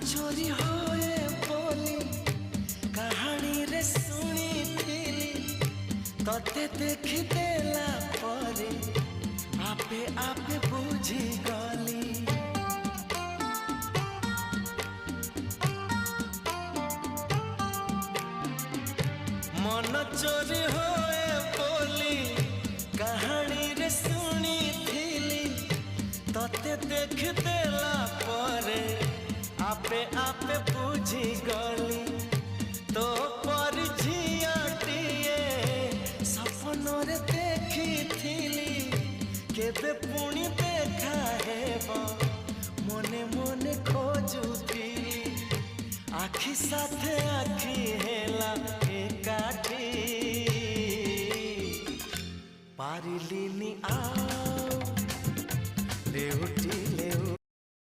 चोरी होए बोली कहानी रे सुनी थिली तते देखी देला परे आपे आपे बुझी गली। मन चोरी होए बोली कहानी रे सुनी थिली तते देख देला परे आपे आपे बुझी गली। तो पर झियाटिए सपन रे देखी थिली केबे पुणी देखा हेबो मने मने खोजुथिली आखि साथे आखि हेला एकाठी पारिलिनी आओ देउटी